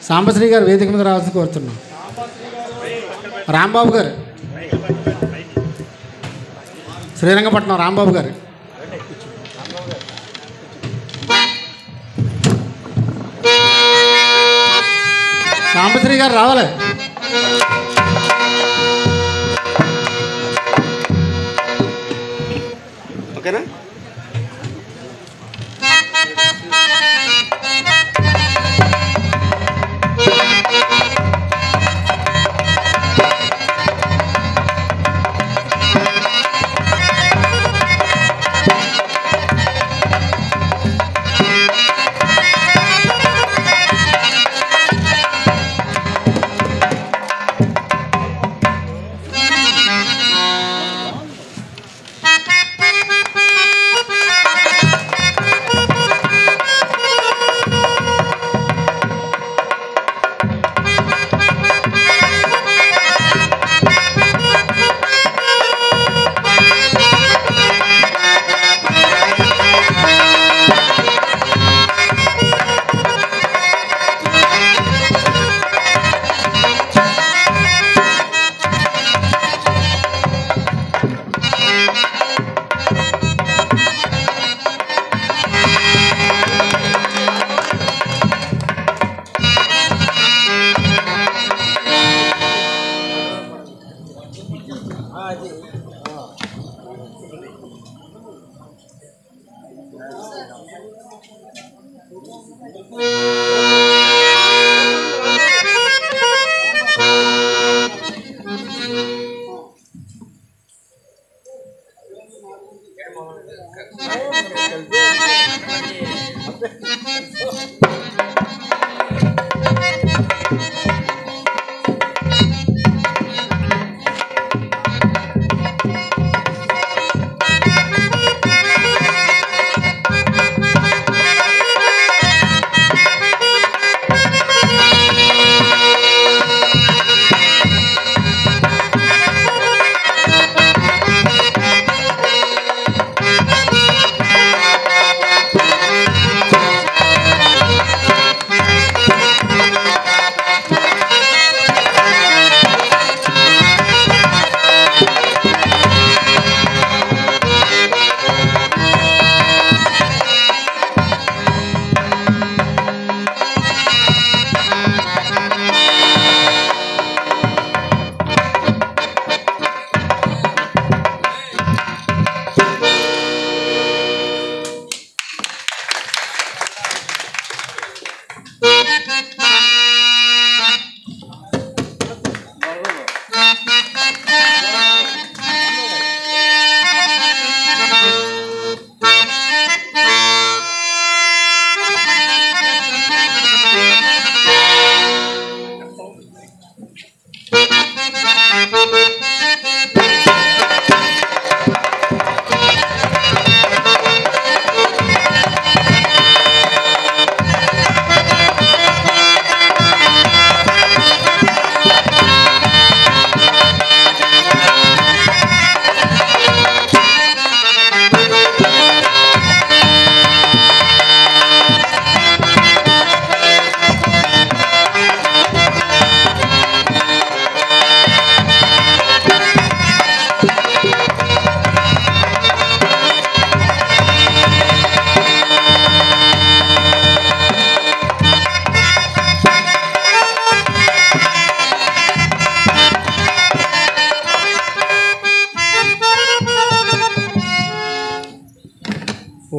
సాంబశ్రీ గారు వేదిక మీద రావాల్సి కోరుతున్నాం. రాంబాబు గారు, శ్రీరంగపట్నం రాంబాబు గారు. సాంబశ్రీ గారు రావాలి. ఓకేనా?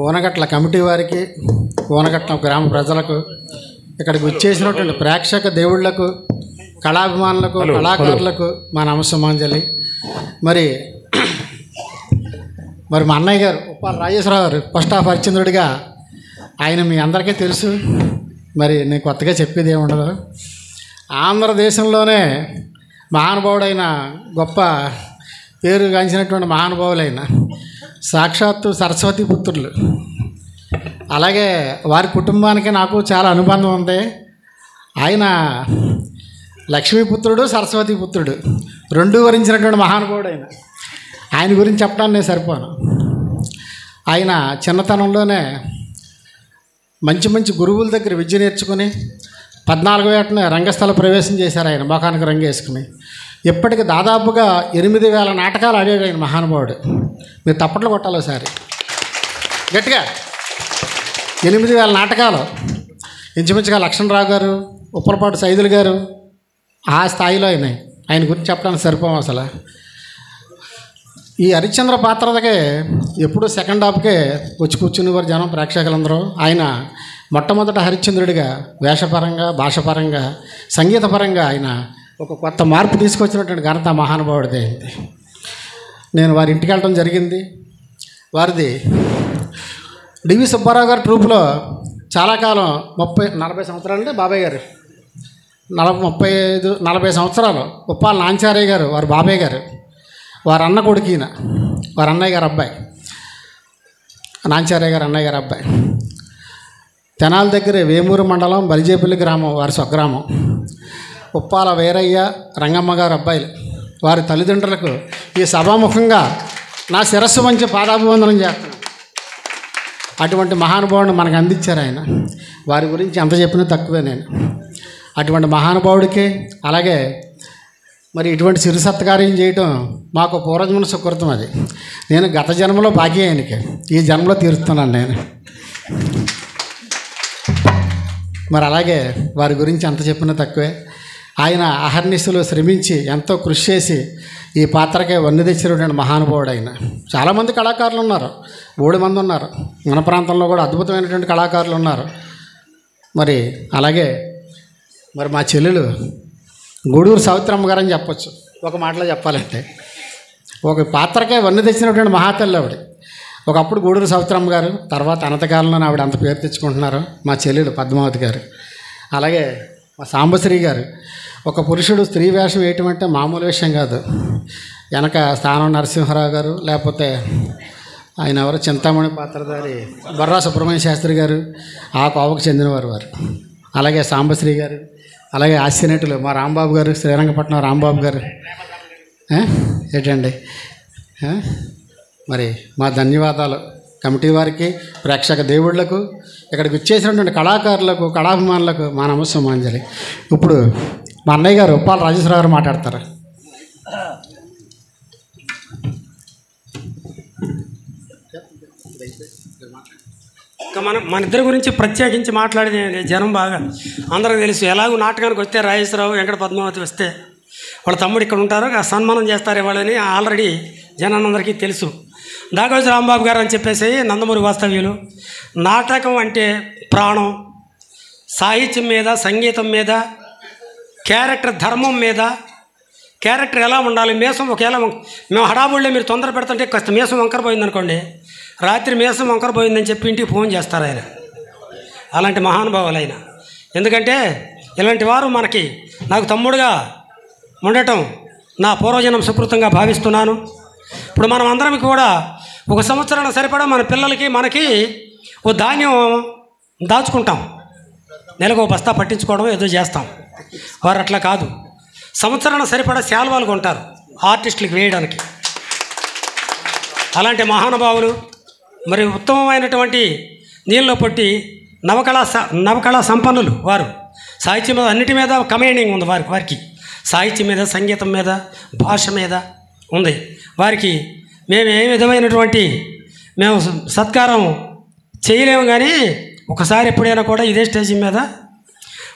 ఓనగట్ల కమిటీ వారికి, ఓనగట్ల గ్రామ ప్రజలకు, ఇక్కడికి వచ్చేసినటువంటి ప్రేక్షక దేవుళ్లకు, కళాభిమానులకు, కళాకారులకు మా నమస్సమాంజలి. మరి మా అన్నయ్య గారు ఉప్పాల రాజేశ్వరరావు గారు ఫస్ట్ ఆఫ్ హరిశ్చంద్రుడిగా ఆయన మీ అందరికీ తెలుసు. మరి నేను కొత్తగా చెప్పేది ఏముండదు. ఆంధ్రదేశంలోనే మహానుభావుడైన, గొప్ప పేరుగాంచినటువంటి మహానుభావులైన సాక్షాత్తు సరస్వతి పుత్రులు. అలాగే వారి కుటుంబానికి నాకు చాలా అనుబంధం ఉంది. ఆయన లక్ష్మీపుత్రుడు, సరస్వతి పుత్రుడు రెండూ వరించినటువంటి మహానుభావుడు ఆయన గురించి చెప్పడానికి నేను సరిపోను. ఆయన చిన్నతనంలోనే మంచి మంచి గురువుల దగ్గర విద్య నేర్చుకుని 14వ ఏటనే రంగస్థల ప్రవేశం చేశారు ఆయన, మొఖానికి రంగు వేసుకుని. ఇప్పటికి దాదాపుగా 8,000 నాటకాలు ఆడాడు ఆయన మహానుభావుడు. మీరు తప్పట్లు కొట్టాలి ఒకసారి గట్టిగా. 8,000 నాటకాలు. ఇంచుమించుగా లక్ష్మణరావు గారు, ఉప్పలపాటి సైదులు గారు ఆ స్థాయిలో అయినాయి. ఆయన గురించి చెప్పడానికి సరిపోం అసలు. ఈ హరిశ్చంద్ర పాత్రకే ఎప్పుడూ సెకండ్ హాఫ్కే వచ్చి కూర్చునేవారు జనం, ప్రేక్షకులందరూ. ఆయన మొట్టమొదట హరిశ్చంద్రుడిగా వేషపరంగా, భాషపరంగా, సంగీతపరంగా ఆయన ఒక కొత్త మార్పు తీసుకొచ్చినటువంటి ఘనత మహానుభావుడిదే అయింది. నేను వారి ఇంటికి వెళ్ళడం జరిగింది. వారిది డివి సుబ్బారావు గారి ట్రూప్లో చాలా కాలం 40 సంవత్సరాలు అంటే బాబాయ్ గారు 40 సంవత్సరాలు. ఉప్పాల నాంచారయ్య గారు వారి బాబాయ్ గారు, వారి అన్న కొడుకు ఈయన, వారి అన్నయ్య గారు అబ్బాయి, నాంచారయ్య గారు అన్నయ్య గారు అబ్బాయి. తెనాల దగ్గర వేమూరు మండలం బలిజేపల్లి గ్రామం వారి స్వగ్రామం. ఉప్పాల వీరయ్య, రంగమ్మ గారు అబ్బాయిలు. వారి తల్లిదండ్రులకు ఈ సభాముఖంగా నా శిరస్సు వంచి పాదాభివందనం చేస్తున్నాను. అటువంటి మహానుభావుడిని మనకు అందించారు ఆయన. వారి గురించి ఎంత చెప్పినా తక్కువే నేను. అటువంటి మహానుభావుడికి అలాగే మరి ఇటువంటి సిరి సత్కార్యం చేయటం మాకు పూర్వజన్మ సుకృతం. అది నేను గత జన్మలో బాకీ ఆయనకి, ఈ జన్మలో తీరుస్తున్నాను నేను. మరి అలాగే వారి గురించి ఎంత చెప్పినా తక్కువే. ఆయన అహర్నిశలు శ్రమించి ఎంతో కృషి చేసి ఈ పాత్రకే వన్నె తెచ్చినటువంటి మహానుభావుడు ఆయన. చాలామంది కళాకారులు ఉన్నారు, 3 మంది ఉన్నారు. మన ప్రాంతంలో కూడా అద్భుతమైనటువంటి కళాకారులు ఉన్నారు. మరి అలాగే మరి మా చెల్లెలు గూడూరు సవిత్రమ్మ గారు అని చెప్పొచ్చు ఒక మాటలో చెప్పాలంటే. ఒక పాత్రకే వన్నె తెచ్చినటువంటి మహాతల్లి ఆవిడ. ఒకప్పుడు గూడూరు సవిత్రమ్మ గారు, తర్వాత అనంతకాలంలో ఆవిడ అంత పేరు తెచ్చుకుంటున్నారు మా చెల్లెలు పద్మావతి గారు. అలాగే మా సాంబశ్రీ గారు. ఒక పురుషుడు స్త్రీ వేషం వేయటం అంటే మామూలు విషయం కాదు. వెనక స్థానం నరసింహరావు గారు, లేకపోతే ఆయన ఎవరు చింతామణి పాత్రధారి బొర్రా సుబ్రహ్మణ్య శాస్త్రి గారు, ఆ కోవకు చెందినవారు వారు. అలాగే సాంబశ్రీ గారు, అలాగే హాస్యనటులు మా రాంబాబు గారు, శ్రీరంగపట్నం రాంబాబు గారు. ఏంటండి మరి మా ధన్యవాదాలు కమిటీ వారికి, ప్రేక్షక దేవుళ్లకు, ఇక్కడికి వచ్చేసినటువంటి కళాకారులకు, కళాభిమానులకు మా నమస్సుమాంజలి. ఇప్పుడు మా అన్నయ్య గారు ఉప్పాల రాజేశ్వరరావు గారు మాట్లాడతారు. మన ఇద్దరి గురించి ప్రత్యేకించి మాట్లాడేది జనం బాగా అందరికీ తెలుసు. ఎలాగో నాటకానికి వస్తే రాజేశ్వరరావు, వెంకట పద్మావతి వస్తే వాళ్ళ తమ్ముడు ఇక్కడ ఉంటారు, ఆ సన్మానం చేస్తారు వాళ్ళని ఆల్రెడీ జనాలందరికీ తెలుసు. దాగోజు రాంబాబు గారు అని చెప్పేసి నందమూరి వాస్తవ్యులు. నాటకం అంటే ప్రాణం. సాహిత్యం మీద, సంగీతం మీద, క్యారెక్టర్ ధర్మం మీద, క్యారెక్టర్ ఎలా ఉండాలి. మీసం ఒకవేళ మేము హడాబుళ్ళే మీరు తొందర పెడుతుంటే కాస్త మీసం వంకర పోయిందనుకోండి, రాత్రి మీసం వంకర పోయిందని చెప్పి ఇంటికి ఫోన్ చేస్తారు ఆయన. అలాంటి మహానుభావులు ఆయన. ఎందుకంటే ఇలాంటి వారు నాకు తమ్ముడుగా ఉండటం నా పూర్వజన్మ సుకృతంగా భావిస్తున్నాను. ఇప్పుడు మనం అందరం కూడా 1 సంవత్సరం సరిపడా మన పిల్లలకి మనకి ఓ ధాన్యం దాచుకుంటాం, నెలకు 1 బస్తా పట్టించుకోవడం ఏదో చేస్తాం. వారు అట్లా కాదు, సంవత్సరానికి సరిపడా శాల్వాలు కొంటారు ఆర్టిస్టులకు వేయడానికి. అలాంటి మహానుభావులు మరి ఉత్తమమైనటువంటి నీళ్ళలో పొట్టి నవకళా సంపన్నులు వారు. సాహిత్యం మీద అన్నిటి మీద కమాండింగ్ ఉంది వారికి. సాహిత్యం మీద, సంగీతం మీద, భాష మీద ఉంది వారికి. మేము ఏ విధమైనటువంటి సత్కారం చేయలేము, కానీ ఒకసారి ఎప్పుడైనా కూడా ఇదే స్టేజ్ మీద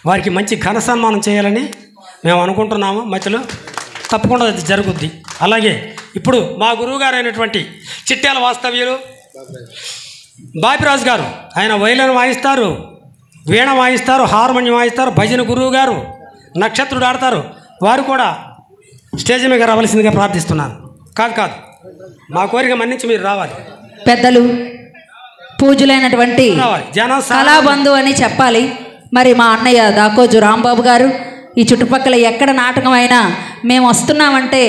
వారికి మంచి ఘన సన్మానం చేయాలని మేము అనుకుంటున్నాము. మధ్యలో తప్పకుండా అది జరుగుద్ది. అలాగే ఇప్పుడు మా గురువుగారు అయినటువంటి చిట్యాల వాస్తవ్యులు బాపిరాజు గారు, ఆయన వైలిన్ వాయిస్తారు, వీణ వాయిస్తారు, హార్మోనియం వాయిస్తారు, భజన గురువు గారు నక్షత్రుడు ఆడతారు. వారు కూడా స్టేజ్ మీద రావాల్సిందిగా ప్రార్థిస్తున్నాను. కాదు మా కోరిక మన్నించి మీరు రావాలి. పెద్దలు పూజలైనటువంటి కళాబంధు అని చెప్పాలి. మరి మా అన్నయ్య దాకోజు రాంబాబు గారు ఈ చుట్టుపక్కల ఎక్కడ నాటకం అయినా మేము వస్తున్నామంటే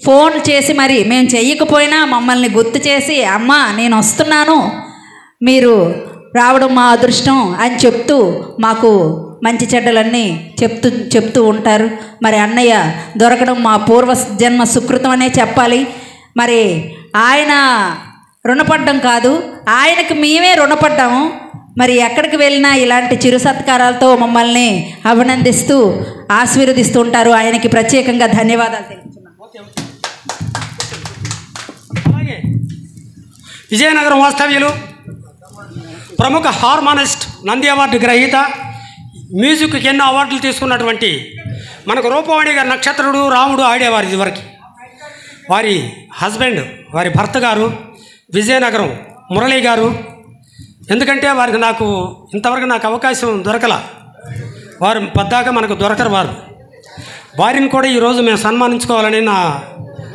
ఫోన్ చేసి, మరి మేము చెయ్యకపోయినా మమ్మల్ని గుర్తు చేసి, అమ్మ నేను వస్తున్నాను, మీరు రావడం మా అదృష్టం అని చెప్తూ మాకు మంచి చెడ్డలన్నీ చెప్తూ ఉంటారు. మరి అన్నయ్య దొరకడం మా పూర్వజన్మ సుకృతం అనే చెప్పాలి. మరి ఆయన రుణపడ్డం కాదు, ఆయనకు మేమే రుణపడ్డాము. మరి ఎక్కడికి వెళ్ళినా ఇలాంటి చిరు సత్కారాలతో మమ్మల్ని అభినందిస్తూ ఆశీర్వదిస్తూ ఉంటారు. ఆయనకి ప్రత్యేకంగా ధన్యవాదాలు తెలుపుతున్నాను. అలాగే విజయనగరం వాస్తవ్యులు, ప్రముఖ హార్మోనిస్ట్, నంది అవార్డు గ్రహీత, మ్యూజిక్కి ఎన్నో అవార్డులు తీసుకున్నటువంటి మనకు రూపవాణి గారి నక్షత్రుడు రాముడు ఆడేవారు ఇదివరకు. వారి హస్బెండ్, వారి భర్త గారు విజయనగరం మురళీ గారు. ఎందుకంటే వారికి ఇంతవరకు నాకు అవకాశం దొరకల, వారు పద్దాక మనకు దొరకరు. వారిని కూడా ఈరోజు మేము సన్మానించుకోవాలని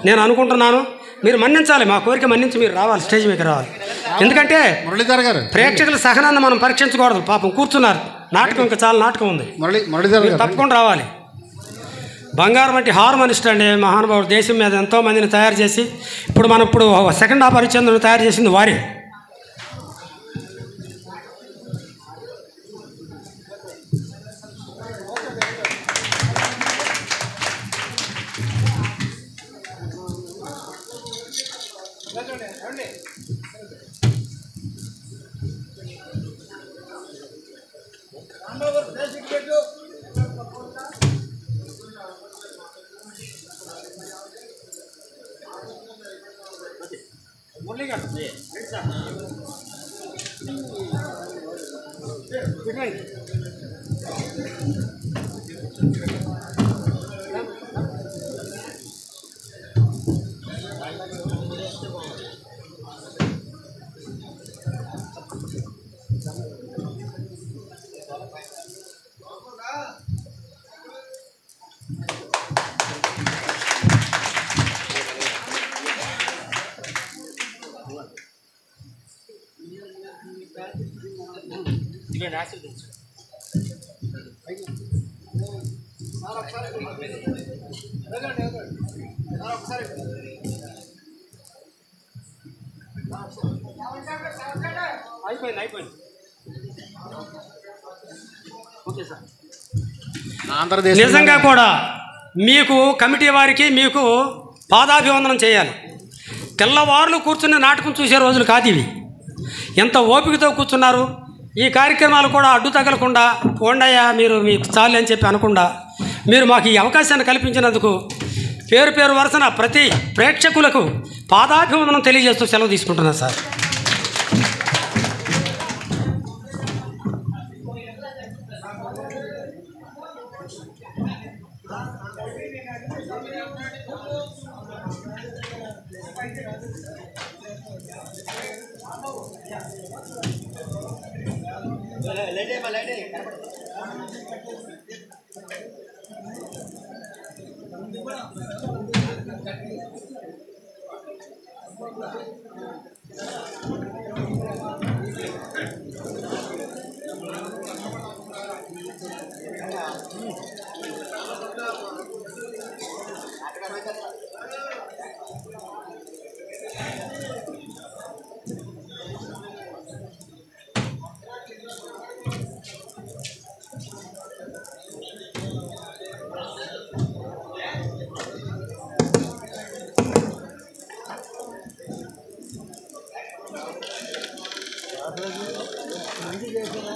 నేను అనుకుంటున్నాను. మీరు మన్నించాలి, మా కోరిక మన్నించి మీరు రావాలి, స్టేజ్ మీకు రావాలి. ఎందుకంటే మురళీధర్ గారు, ప్రేక్షకుల సహనాన్ని మనం పరీక్షించకూడదు. పాపం కూర్చున్నారు, నాటకం ఇంకా చాలా నాటకం ఉంది. మురళీధర్ గారు తప్పకుండా రావాలి. బంగారం వంటి హార్మోనిస్ట్ అండి మహానుభావుడు. దేశం మీద ఎంతోమందిని తయారు చేసి ఇప్పుడు సెకండ్ హాఫ్ హరిశ్చంద్రుని తయారు చేసింది వారే. నిజంగా కూడా మీకు కమిటీ వారికి మీకు పాదాభివందనం చేయాలి. తెల్లవారులు కూర్చుని నాటకం చూసే రోజులు కాదు ఇవి. ఎంత ఓపికతో కూర్చున్నారు. ఈ కార్యక్రమాలు కూడా అడ్డు తగలకుండా పోండయ్యా మీరు మీకు చాలు అని చెప్పి అనకుండా మీరు మాకు ఈ అవకాశాన్ని కల్పించినందుకు పేరు వరుసన ప్రతి ప్రేక్షకులకు పాదాభివందనం తెలియజేస్తూ సెలవు తీసుకుంటున్నాను సార్. మంచి చేసిన